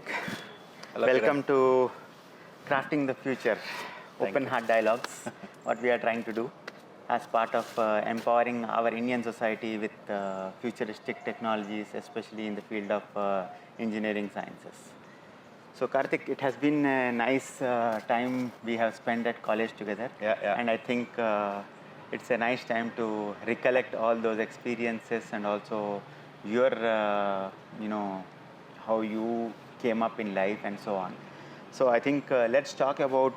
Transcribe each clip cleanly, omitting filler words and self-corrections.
Karteek. Hello, Welcome Kiran. to Crafting the Future, Thank Open you. Heart Dialogues, what we are trying to do as part of empowering our Indian society with futuristic technologies, especially in the field of engineering sciences. So Karthik, it has been a nice time we have spent at college together. Yeah. And I think it's a nice time to recollect all those experiences and also your, how you came up in life and so on. So I think let's talk about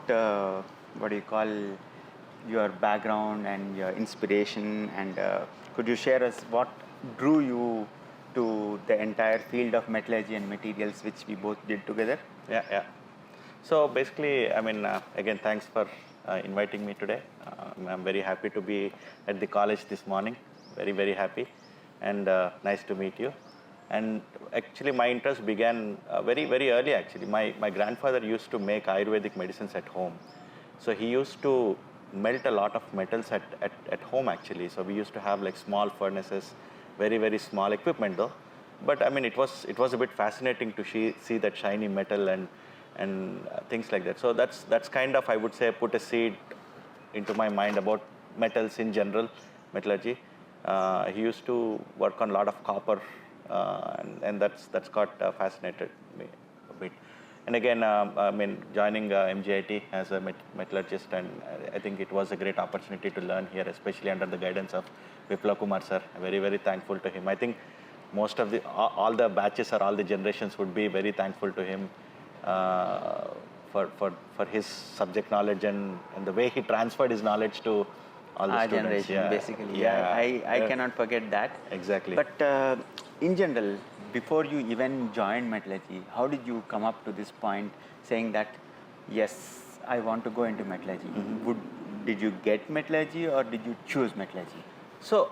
what do you call your background and your inspiration, and could you share us what drew you to the entire field of metallurgy and materials which we both did together? Yeah. So basically, again, thanks for inviting me today. I'm very happy to be at the college this morning. Very happy, and nice to meet you. And actually, my interest began very early. Actually, my grandfather used to make Ayurvedic medicines at home. So he used to melt a lot of metals at home actually. So we used to have like small furnaces, very small equipment though. But I mean, it was a bit fascinating to see that shiny metal and things like that. So that's kind of, I would say, put a seed into my mind about metals in general, metallurgy. He used to work on a lot of copper, and that's got fascinated me a bit. And again, joining MGIT as a metallurgist, and I think it was a great opportunity to learn here, especially under the guidance of Viplava Kumar sir. Very thankful to him. I think most of all the batches or all the generations would be very thankful to him for his subject knowledge and the way he transferred his knowledge to all the Our students. generation, basically. I cannot forget that. Exactly. But in general, before you even joined metallurgy, how did you come up to this point saying that, yes, I want to go into metallurgy? Did you get metallurgy or did you choose metallurgy? So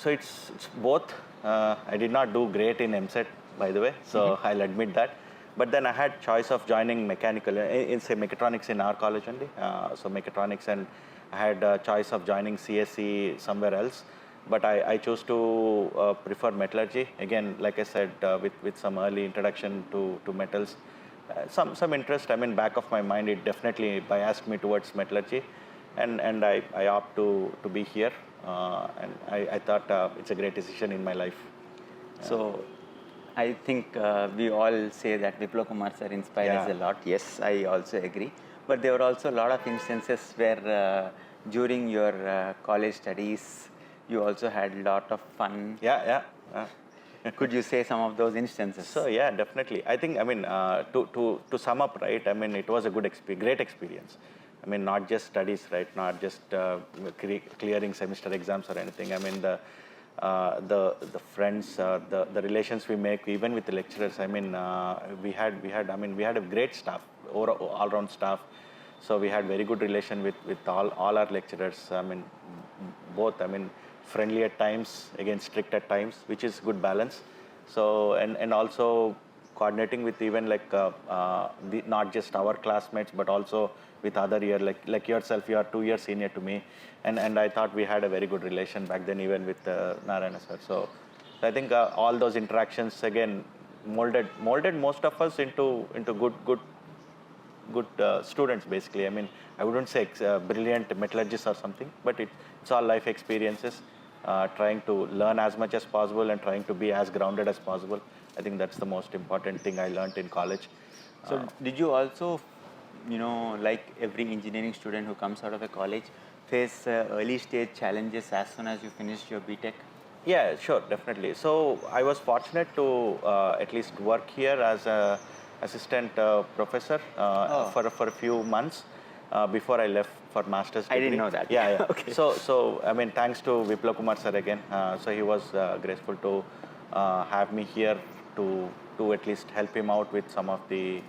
it's both. I did not do great in MSET, by the way, so I'll admit that. But then I had choice of joining mechanical, in say mechatronics in our college only. So mechatronics, and I had a choice of joining CSE somewhere else. But I chose to prefer metallurgy. Again, like I said, with some early introduction to metals. Some interest, back of my mind, it definitely biased me towards metallurgy. And I opt to be here. And I thought it's a great decision in my life. So I think we all say that Viplava Kumar sir inspired us a lot. Yes, I also agree. But there were also a lot of instances where during your college studies, you also had a lot of fun. Yeah. Could you say some of those instances? So yeah, definitely. I think to sum up, right? It was a great experience. Not just studies, right? Not just clearing semester exams or anything. The friends, the relations we make, even with the lecturers. We had a great staff, all round staff. So we had very good relation with all our lecturers. Both. Friendly at times, again strict at times, which is good balance. So and also coordinating with even like not just our classmates, but also with other year, like yourself. You are 2 years senior to me, and I thought we had a very good relation back then, even with Narayana sir. So I think all those interactions again molded most of us into good students, basically. I wouldn't say brilliant metallurgists or something, but it's all life experiences, trying to learn as much as possible and trying to be as grounded as possible. I think that's the most important thing I learned in college. So did you also, like every engineering student who comes out of a college, face early stage challenges as soon as you finished your BTech? Yeah, sure, definitely. So I was fortunate to at least work here as a assistant professor for a few months before I left for master's degree. I didn't know that. Yeah. Okay. So thanks to Viplava Kumar sir again. So he was graceful to have me here to at least help him out with some of the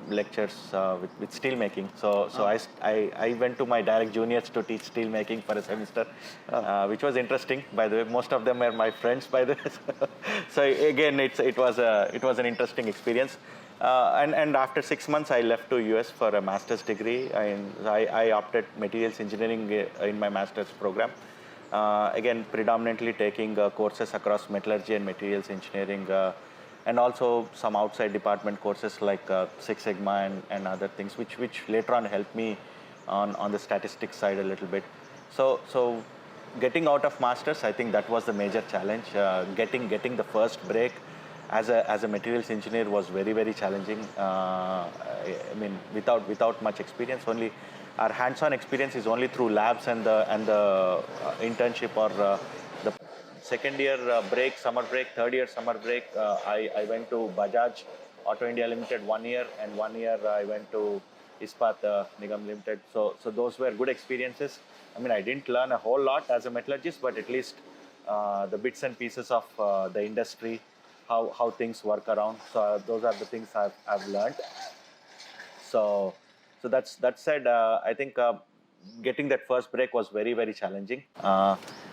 lectures with steel making. So I went to my direct juniors to teach steel making for a semester, which was interesting. By the way, most of them are my friends, by the way. So again, it was an interesting experience. And after 6 months, I left to US for a master's degree. I opted materials engineering in my master's program. Again, predominantly taking courses across metallurgy and materials engineering. and also some outside department courses like Six Sigma and other things, which later on helped me on the statistics side a little bit. So getting out of masters, I think that was the major challenge. Getting the first break as a materials engineer was very challenging. I mean, without much experience, only our hands-on experience is only through labs and the internship or the second year break, summer break, third year summer break. I went to Bajaj Auto India Limited 1 year, and 1 year I went to Ispat Nigam Limited. So those were good experiences. I mean, I didn't learn a whole lot as a metallurgist, but at least the bits and pieces of the industry, how things work around. So those are the things I've learned. So that said, I think getting that first break was very challenging.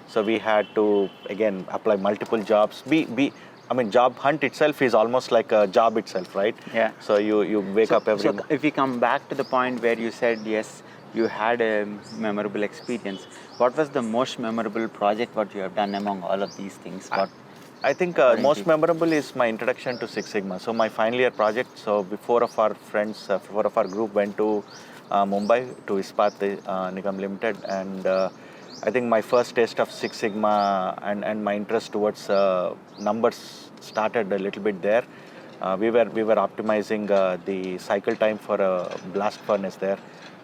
So we had to again apply multiple jobs. I mean, job hunt itself is almost like a job itself, right? Yeah. So you wake up every. So if we come back to the point where you said yes, you had a memorable experience. What was the most memorable project what you have done among all of these things? I think most memorable is my introduction to Six Sigma. So my final year project. So four of our friends, four of our group went to Mumbai to Ispat Nigam Limited, and I think my first taste of Six Sigma and my interest towards numbers started a little bit there. We were optimizing the cycle time for a blast furnace there.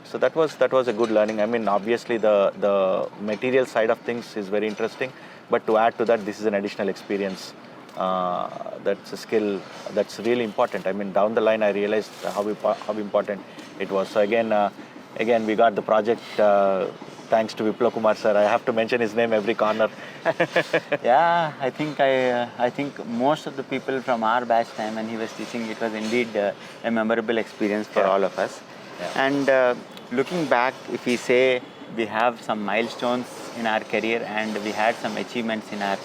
So that was a good learning. I mean, obviously the material side of things is very interesting, but to add to that, this is an additional experience. That's a skill that's really important. I mean, down the line, I realized how important it was. So again, we got the project thanks to Viplo Kumar sir. I have to mention his name every corner. Yeah, I think most of the people from our batch time when he was teaching, it was indeed a memorable experience for all of us. Yeah. And looking back, if we say we have some milestones in our career and we had some achievements in our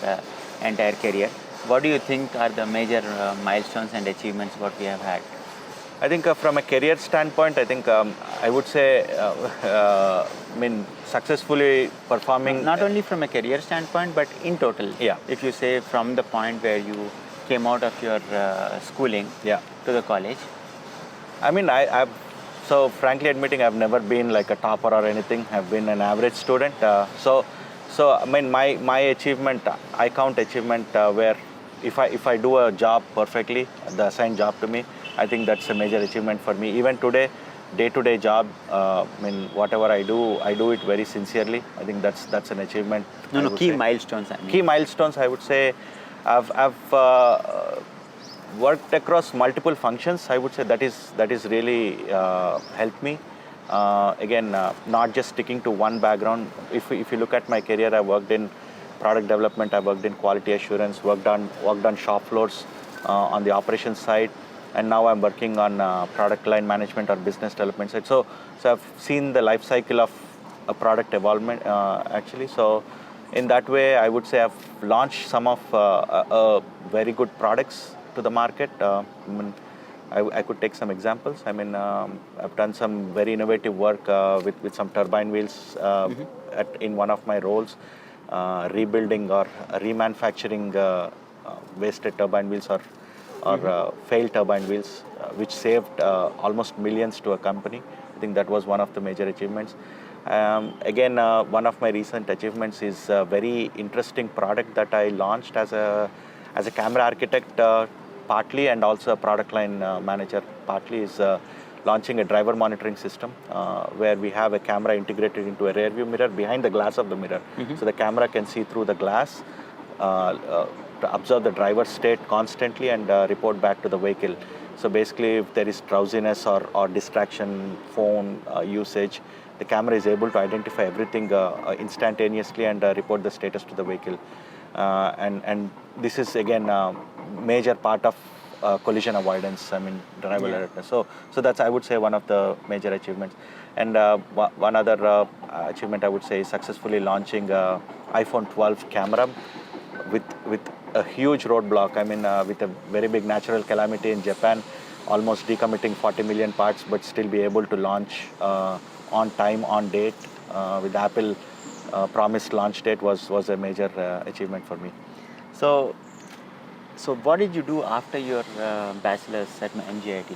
entire career, what do you think are the major milestones and achievements what we have had? I think from a career standpoint, I think I would say, I mean, successfully performing. Not only from a career standpoint, but in total. Yeah. If you say from the point where you came out of your schooling to the college. I mean, so frankly admitting, I've never been like a topper or anything. I've been an average student. So I mean, my achievement, I count achievement where if I do a job perfectly, the assigned job to me, I think that's a major achievement for me. Even today, day-to-day job, I mean, whatever I do it very sincerely. I think that's an achievement. Key milestones. Key milestones, I would say, I've worked across multiple functions. I would say that is really helped me. Again, not just sticking to one background. If you look at my career, I worked in product development, I worked in quality assurance, worked on shop floors on the operations side, and now I'm working on product line management or business development side. So I've seen the life cycle of a product evolvement actually. So in that way, I would say I've launched some of very good products to the market. I mean, I could take some examples. I mean, I've done some very innovative work with some turbine wheels in one of my roles, rebuilding or remanufacturing wasted turbine wheels or failed turbine wheels, which saved almost millions to a company. I think that was one of the major achievements. Again, one of my recent achievements is a very interesting product that I launched as a camera architect partly, and also a product line manager partly, is launching a driver monitoring system where we have a camera integrated into a rear view mirror behind the glass of the mirror. So the camera can see through the glass to observe the driver's state constantly and report back to the vehicle. So basically, if there is drowsiness or distraction, phone usage, the camera is able to identify everything instantaneously and report the status to the vehicle. And this is again a major part of collision avoidance. I mean, driver alertness. So that's, I would say, one of the major achievements. And one other achievement I would say is successfully launching iPhone 12 camera with a huge roadblock. I mean, with a very big natural calamity in Japan, almost decommitting 40 million parts, but still be able to launch on time, on date, with Apple promised launch date was a major achievement for me. So So what did you do after your bachelor's at NGIT?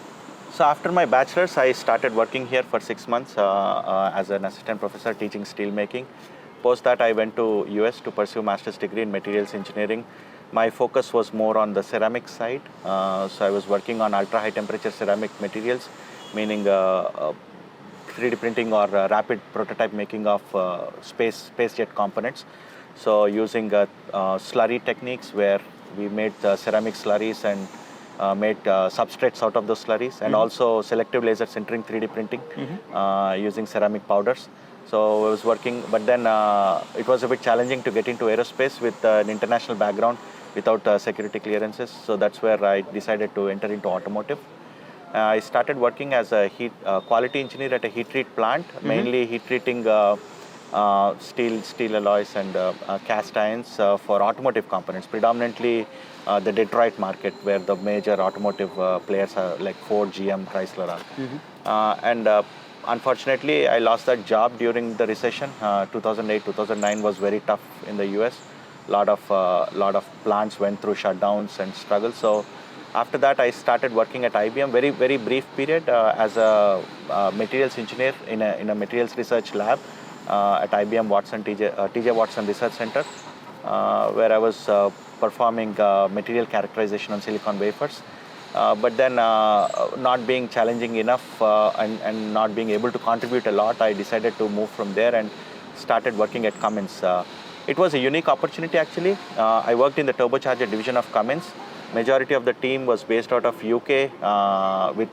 So after my bachelor's, I started working here for 6 months as an assistant professor teaching steel making. Post that, I went to US to pursue master's degree in materials engineering. My focus was more on the ceramic side. So I was working on ultra high temperature ceramic materials, meaning 3D printing or rapid prototype making of space jet components. So using slurry techniques where we made ceramic slurries and made substrates out of those slurries, and also selective laser sintering 3D printing using ceramic powders. So I was working, but then it was a bit challenging to get into aerospace with an international background without security clearances. So that's where I decided to enter into automotive. I started working as a quality engineer at a heat treat plant, mainly heat treating steel alloys and cast irons for automotive components, predominantly the Detroit market, where the major automotive players are like Ford, GM, Chrysler are. And unfortunately, I lost that job during the recession. 2008, 2009 was very tough in the US. Lot of plants went through shutdowns and struggles. So after that, I started working at IBM. Very brief period as a materials engineer in a materials research lab at IBM Watson TJ Watson Research Center, where I was performing material characterization on silicon wafers. But then, not being challenging enough and not being able to contribute a lot, I decided to move from there and started working at Cummins. It was a unique opportunity actually. I worked in the turbocharger division of Cummins. Majority of the team was based out of UK with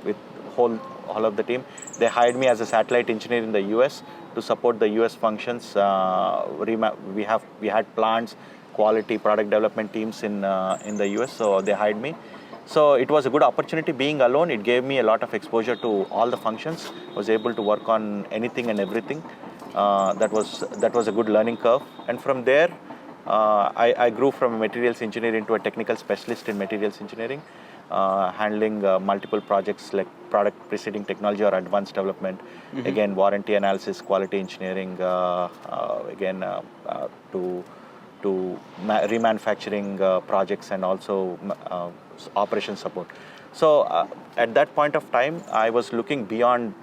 whole of the team. They hired me as a satellite engineer in the US to support the US functions. We had plants, quality, product development teams in the US, so they hired me. So it was a good opportunity. Being alone, it gave me a lot of exposure to all the functions. Was able to work on anything and everything. That was a good learning curve. And from there, I grew from a materials engineer into a technical specialist in materials engineering, handling multiple projects like product preceding technology or advanced development. Again, warranty analysis, quality engineering, to remanufacturing projects, and also operation support. So at that point of time, I was looking beyond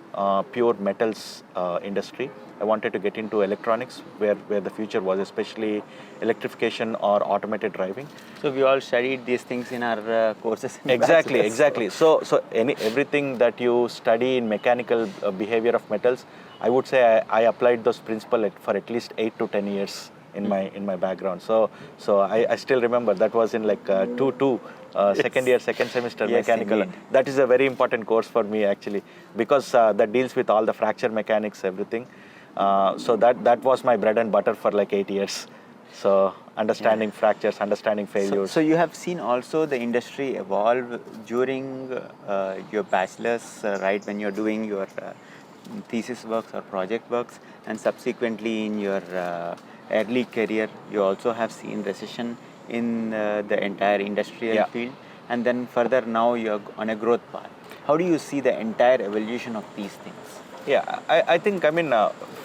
pure metals industry. I wanted to get into electronics, where the future was, especially electrification or automated driving. So we all studied these things in our courses. Exactly. So everything that you study in mechanical behavior of metals, I would say I applied those principles for at least 8 to 10 years in my background. So I still remember that was in like second semester mechanical. Indeed. That is a very important course for me actually, because that deals with all the fracture mechanics, everything. So that was my bread and butter for like 8 years. So understanding fractures, understanding failures. So you have seen also the industry evolve during your bachelor's, right, when you're doing your thesis works or project works, and subsequently in your early career, you also have seen recession in the entire industrial field, and then further now you're on a growth path. How do you see the entire evolution of these things? Yeah, I think, I mean,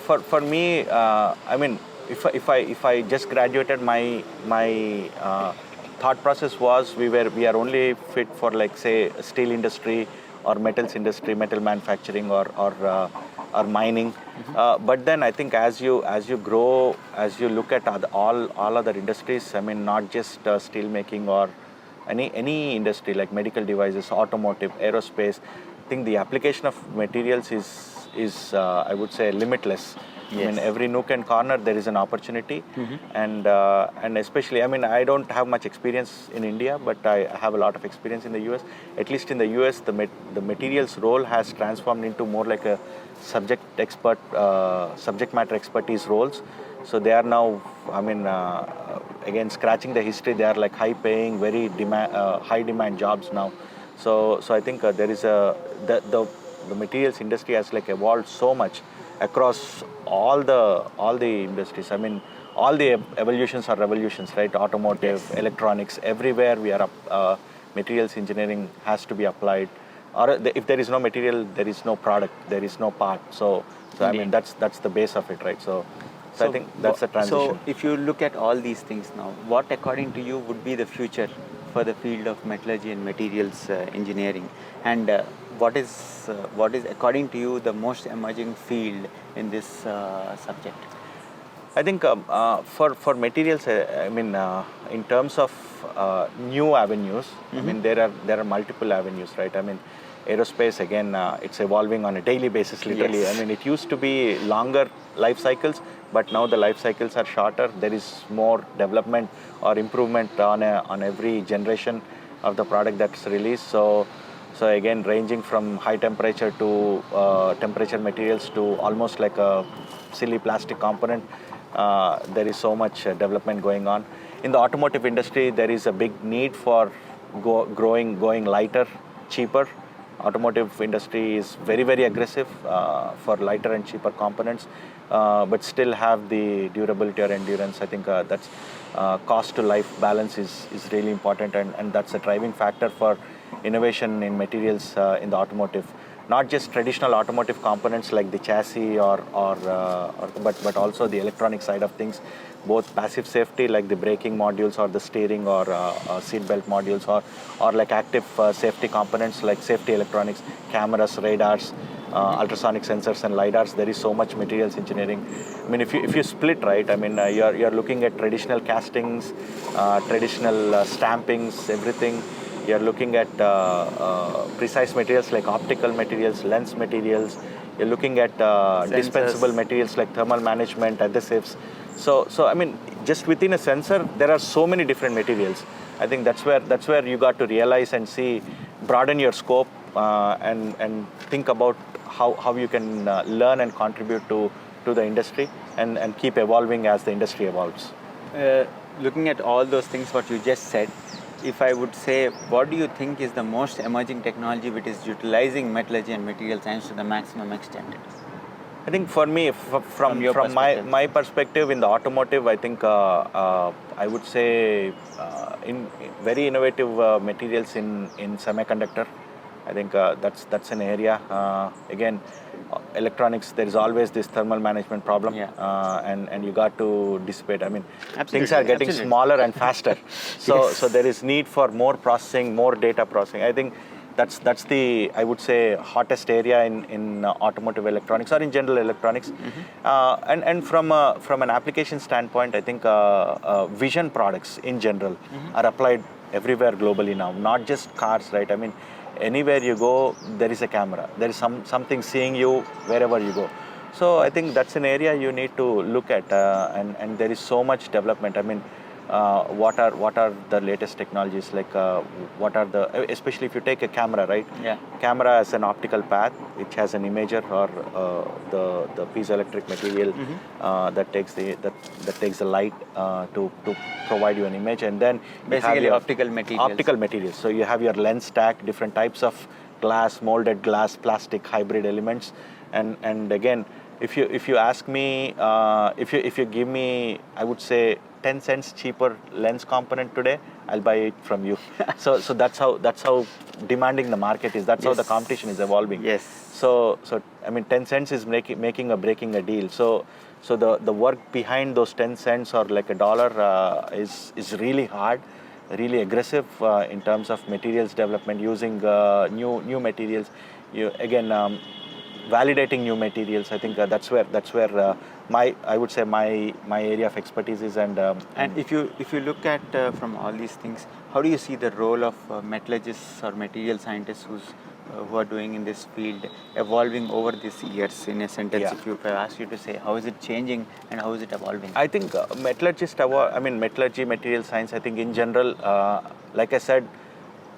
for me, I mean, if I just graduated, my thought process was we are only fit for, like, say, steel industry or metals industry, metal manufacturing or mining. But then I think as you grow, as you look at all other industries, I mean, not just steel making or any industry like medical devices, automotive, aerospace, I think the application of materials is I would say limitless. Yes. I mean, every nook and corner there is an opportunity, and especially, I mean, I don't have much experience in India, but I have a lot of experience in the US. At least in the US, the materials role has transformed into more like a subject matter expertise roles. So they are now, I mean, again, scratching the history, they are like high paying, very high demand jobs now. So I think there is the materials industry has like evolved so much across all the industries. I mean, all the evolutions are revolutions, right? Automotive, yes, electronics, everywhere we are materials engineering has to be applied. Or if there is no material, there is no product, there is no part. So I mean, that's the base of it, right? So I think that's the transition. So if you look at all these things now, what according to you would be the future for the field of metallurgy and materials engineering, and what is according to you the most emerging field in this subject? I think for materials, in terms of new avenues, I mean there are multiple avenues, right? I mean, aerospace again, it's evolving on a daily basis, literally. Yes. I mean, it used to be longer life cycles, but now the life cycles are shorter. There is more development or improvement on every generation of the product that's released. So again, ranging from high temperature to temperature materials to almost like a silly plastic component. There is so much development going on. In the automotive industry, there is a big need for going lighter, cheaper. Automotive industry is very, very aggressive for lighter and cheaper components, but still have the durability or endurance. I think that's cost to life balance is really important, and that's a driving factor for innovation in materials in the automotive. Not just traditional automotive components like the chassis but also the electronic side of things, both passive safety like the braking modules or the steering or seat belt modules, or like active safety components like safety electronics, cameras, radars, ultrasonic sensors and lidars. There is so much materials engineering. I mean, if you split, right, I mean, you're looking at traditional castings, traditional stampings, everything. You're looking at precise materials like optical materials, lens materials. You're looking at dispensable materials like thermal management, adhesives. So I mean, just within a sensor, there are so many different materials. I think that's where you got to realize and see, broaden your scope and think about how you can learn and contribute to the industry and keep evolving as the industry evolves. Looking at all those things what you just said, if I would say, what do you think is the most emerging technology which is utilizing metallurgy and material science to the maximum extent? I think for me, from my perspective in the automotive, I think I would say in very innovative materials in semiconductor. I think that's an area. Again, electronics, there is always this thermal management problem, and you got to dissipate. I mean, things are getting smaller and faster, so there is need for more processing, more data processing. I think that's the, I would say, hottest area in automotive electronics or in general electronics. And from an application standpoint, I think vision products in general are applied everywhere globally now, not just cars, right? I mean, anywhere you go, there is a camera. There is something seeing you wherever you go. So I think that's an area you need to look at, and there is so much development. I mean, what are the latest technologies? Like what are especially if you take a camera, right? Yeah. Camera has an optical path which has an imager or the piezoelectric material that takes the light to provide you an image, and then basically optical materials. Optical materials. So you have your lens stack, different types of glass, molded glass, plastic, hybrid elements, and again, if you ask me, if you give me, I would say 10 cents cheaper lens component today, I'll buy it from you. So that's how demanding the market is. That's how the competition is evolving. Yes. So I mean, 10 cents is breaking a deal. So the work behind those 10 cents or like $1 is really hard, really aggressive in terms of materials development, using new materials. Validating new materials. I think that's where I would say my area of expertise is. And if you look at from all these things, how do you see the role of metallurgists or material scientists who are doing in this field evolving over these years? In a sentence, if I ask you to say, how is it changing and how is it evolving? I think metallurgy, material science, I think in general, like I said,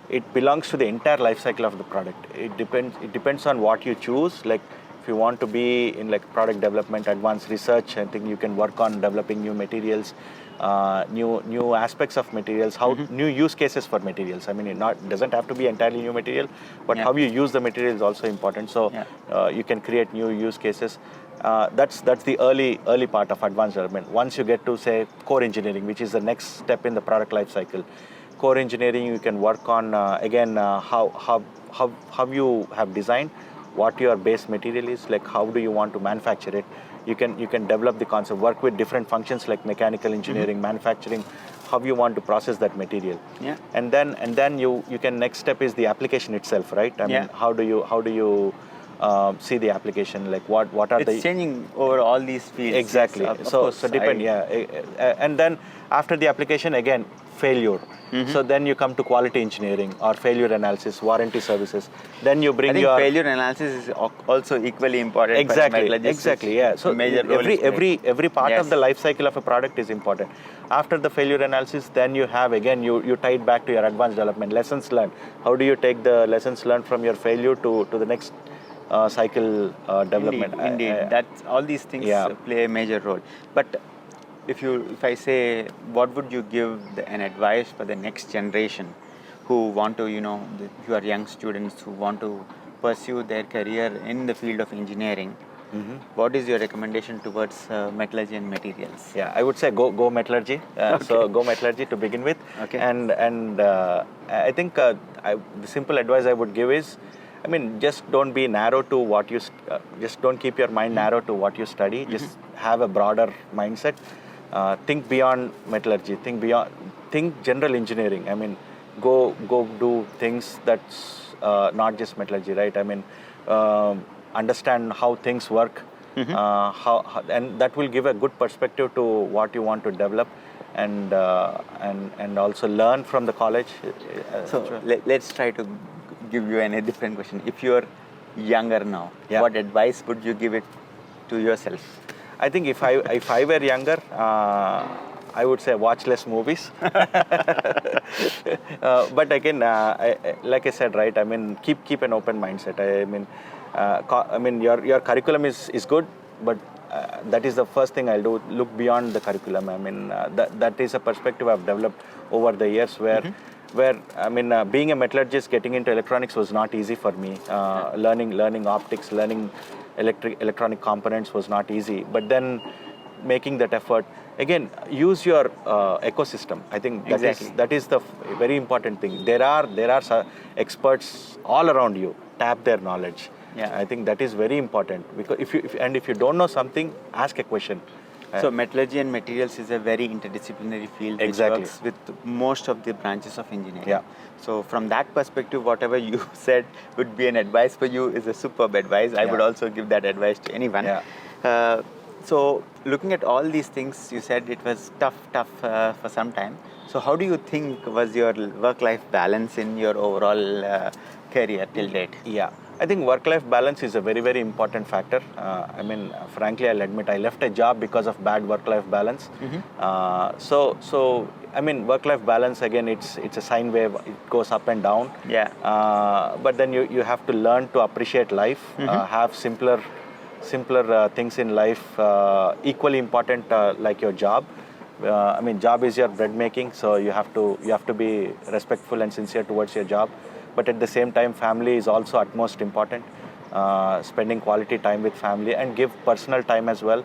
it belongs to the entire life cycle of the product. It depends on what you choose. Like if you want to be in like product development, advanced research, I think you can work on developing new materials, new aspects of materials, new use cases for materials. I mean, it doesn't have to be entirely new material, but how you use the material is also important. So you can create new use cases. That's the early part of advanced development. Once you get to, say, core engineering, which is the next step in the product life cycle. Core engineering, you can work on how you have designed, what your base material is, like how do you want to manufacture it. You can develop the concept, work with different functions like mechanical engineering, manufacturing. how you want to process that material. Yeah. And then you can, next step is the application itself, right? I mean, how do you see the application? Like what are It's changing over all these fields. Exactly. Yes, of So course, depend. And then after the application, again failure. So then you come to quality engineering or failure analysis, warranty services. Then you bring I think your failure analysis is also equally important. Exactly. Yeah. So major role is played. every part of Yes. the life cycle of a product is important. After the failure analysis, then you have, again, you tie it back to your advanced development, lessons learned. How do you take the lessons learned from your failure to the next cycle development? Indeed. That's all these things Yeah. play a major role. But if I say, what would you give an advice for the next generation who want to, who are young students who want to pursue their career in the field of engineering? What is your recommendation towards metallurgy and materials? Yeah, I would say go metallurgy. So go metallurgy to begin with. Okay. And I think the simple advice I would give is, I mean, just don't be narrow to what you. Just don't keep your mind narrow to what you study. Just have a broader mindset. Think beyond metallurgy. Think general engineering. I mean, go do things that's not just metallurgy, right? I mean, understand how things work. And that will give a good perspective to what you want to develop, and also learn from the college. So let's try to give you a different question. If you're younger now, Yeah. what advice would you give it to yourself? I think if I were younger, I would say watch less movies. But again, like I said, right? I mean, keep an open mindset. I mean, your curriculum is good, but that is the first thing I'll do. Look beyond the curriculum. I mean, that is a perspective I've developed over the years where I mean, being a metallurgist, getting into electronics was not easy for me. Learning optics, learning electronic components was not easy. But then making that effort, again, use your ecosystem. I think that is the very important thing. There are experts all around you. Tap their knowledge. Yeah. I think that is very important, because if you don't know something, ask a question. So metallurgy and materials is a very interdisciplinary field which works with most of the branches of engineering. Yeah. So from that perspective, whatever you said would be an advice for you is a superb advice. I would also give that advice to anyone. Yeah. So looking at all these things, you said it was tough for some time. So how do you think was your work-life balance in your overall career till date? Yeah. I think work-life balance is a very, very important factor. I mean, frankly, I'll admit I left a job because of bad work-life balance. So I mean, work-life balance, again, it's a sine wave. It goes up and down. Yeah. But then you have to learn to appreciate life. Have simpler things in life, equally important like your job. I mean, job is your bread making, so you have to be respectful and sincere towards your job. But at the same time, family is also utmost important. Spending quality time with family, and give personal time as well.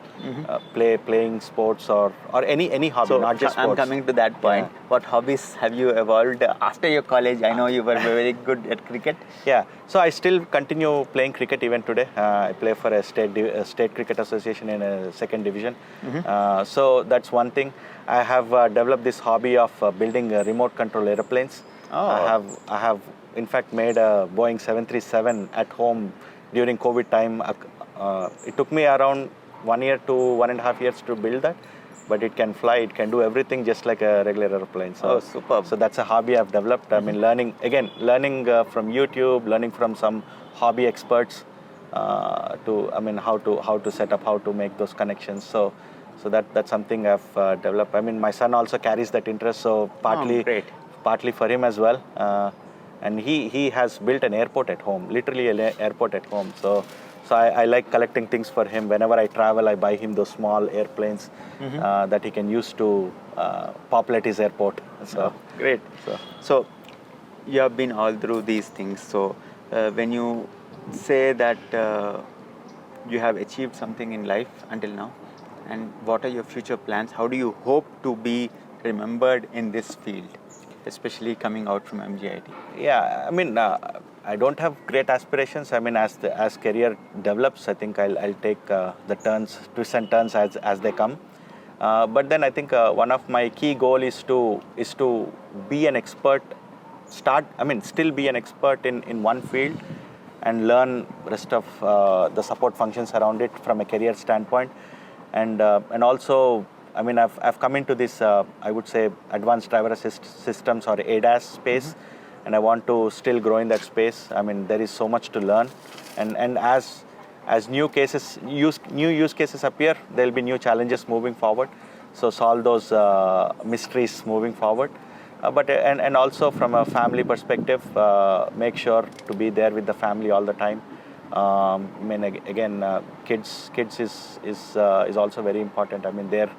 Playing sports or any hobby, So not just sports. I'm coming to that point. Yeah. What hobbies have you evolved after your college? I know you were very good at cricket. Yeah, so I still continue playing cricket even today. I play for a state cricket association in a second division. So that's one thing. I have developed this hobby of building remote control airplanes. Oh. I have in fact made a Boeing 737 at home during COVID time. It took me around 1 year to 1.5 years to build that, but it can fly. It can do everything just like a regular airplane. So, superb. So that's a hobby I've developed. I mean, learning from YouTube, learning from some hobby experts how to set up, how to make those connections. So that's something I've developed. I mean, my son also carries that interest, so partly for him as well. And he has built an airport at home, literally an airport at home. So I like collecting things for him. Whenever I travel, I buy him those small airplanes that he can use to populate his airport. So great. So you have been all through these things. So when you say that you have achieved something in life until now, and what are your future plans? How do you hope to be remembered in this field, especially coming out from MGIT? Yeah, I mean, I don't have great aspirations. I mean, as career develops, I think I'll take the twists and turns as they come. But then I think one of my key goal is to be an expert, still be an expert in one field and learn rest of the support functions around it from a career standpoint. And also, I mean, I've come into this, I would say, advanced driver assist systems or ADAS space, and I want to still grow in that space. I mean, there is so much to learn, and as new use cases appear, there will be new challenges moving forward. So solve those mysteries moving forward. But also from a family perspective, make sure to be there with the family all the time. I mean, again, kids is also very important. I mean, their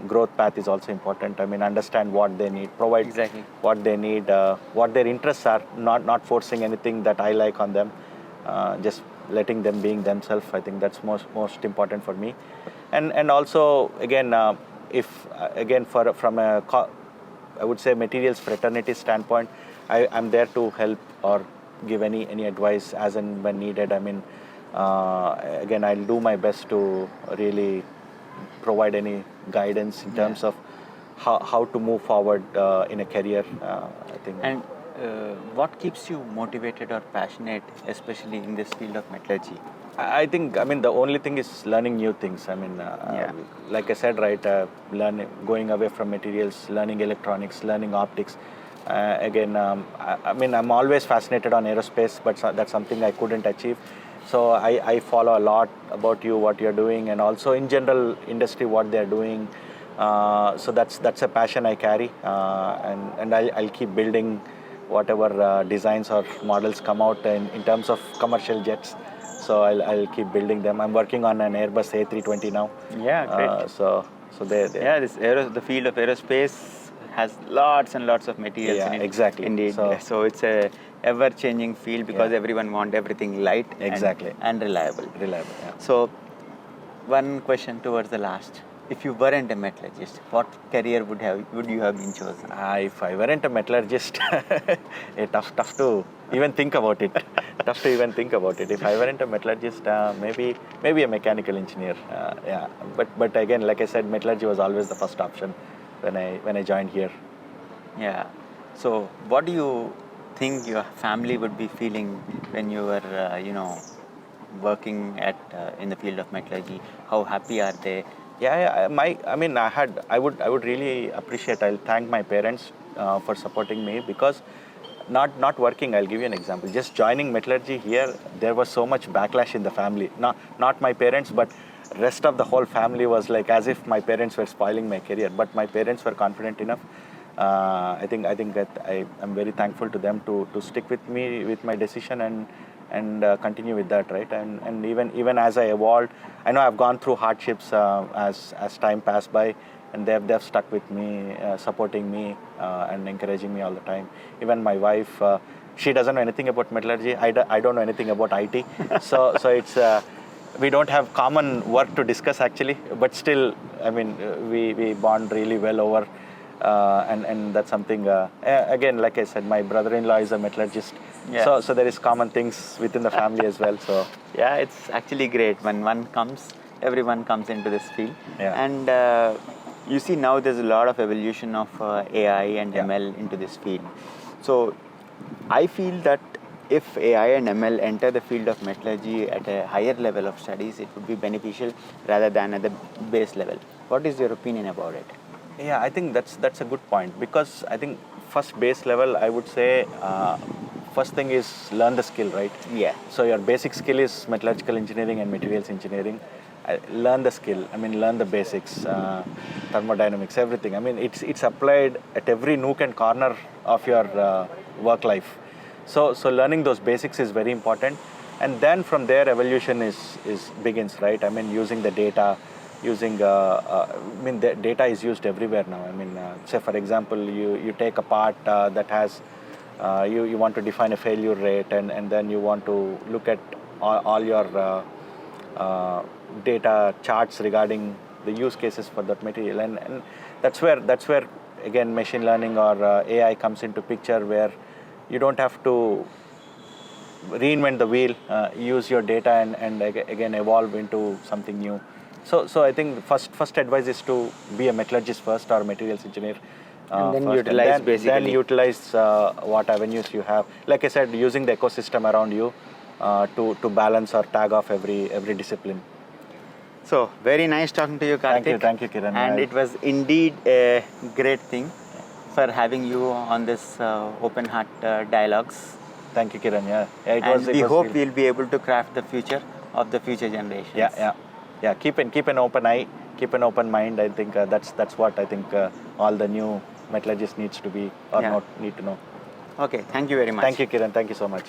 growth path is also important. I mean, understand what they need, provide Exactly. what they need, what their interests are, not forcing anything that I like on them, just letting them being themselves. I think that's most important for me. And also, again, from a I would say materials fraternity standpoint, I'm there to help or give any advice as and when needed. I mean, again, I'll do my best to really provide any guidance in terms of how to move forward in a career, I think. And what keeps you motivated or passionate, especially in this field of metallurgy? I think, I mean, the only thing is learning new things. I mean, like I said, right, going away from materials, learning electronics, learning optics. Again, I mean, I'm always fascinated on aerospace, but that's something I couldn't achieve. So I follow a lot about what you're doing, and also in general industry, what they're doing. So that's a passion I carry, and I'll keep building whatever designs or models come out in terms of commercial jets. So I'll keep building them. I'm working on an Airbus A320 now. Yeah, great. So they Yeah, the field of aerospace has lots and lots of materials in it. Exactly. Indeed. So it's a ever-changing field because everyone wants everything light and reliable. Reliable. Yeah. So one question towards the last. If you weren't a metallurgist, what career would you have been chosen? If I weren't a metallurgist, tough to even think about it. Tough to even think about it. If I weren't a metallurgist, maybe a mechanical engineer. Yeah. But again, like I said, metallurgy was always the first option when I joined here. Yeah. So what do you think your family would be feeling when you were, working in the field of metallurgy? How happy are they? I would really appreciate. I'll thank my parents for supporting me, because not working. I'll give you an example. Just joining metallurgy here, there was so much backlash in the family. Not my parents, but rest of the whole family was like as if my parents were spoiling my career. But my parents were confident enough. I think that I'm very thankful to them to stick with me with my decision and continue with that, right? And even as I evolved, I know I've gone through hardships as time passed by, and they've stuck with me, supporting me and encouraging me all the time. Even my wife, she doesn't know anything about metallurgy. I don't know anything about IT. So it's we don't have common work to discuss actually, but still, I mean, we bond really well over. And that's something, again, like I said, my brother-in-law is a metallurgist. Yeah. So there is common things within the family as well. So yeah, it's actually great when everyone comes into this field. Yeah. And you see now there's a lot of evolution of AI and ML into this field. So I feel that if AI and ML enter the field of metallurgy at a higher level of studies, it would be beneficial rather than at the base level. What is your opinion about it? Yeah, I think that's a good point, because I think first base level, I would say, first thing is learn the skill, right? Yeah. So your basic skill is metallurgical engineering and materials engineering. Learn the skill. I mean, learn the basics, thermodynamics, everything. I mean, it's applied at every nook and corner of your work life. So learning those basics is very important, and then from there evolution begins, right? I mean, using the data. The data is used everywhere now. I mean, say for example, you take a part that has, you want to define a failure rate, and then you want to look at all your data charts regarding the use cases for that material, and that's where again machine learning or AI comes into picture, where you don't have to reinvent the wheel, use your data and again evolve into something new. So I think first advice is to be a metallurgist first or materials engineer. And then first, utilize then basically. utilize what avenues you have. Like I said, using the ecosystem around you to balance or tag off every discipline. So very nice talking to you, Karteek. Thank you, Kiran. And it was indeed a great thing for having you on this open heart dialogues. Thank you, Kiran. Yeah, it And was. we hope we'll be able to craft the future of the future generations. Yeah. Keep an open eye, keep an open mind. I think that's what I think all the new metallurgists needs to be or not need to know. Okay, thank you very much. Thank you, Kiran. Thank you so much.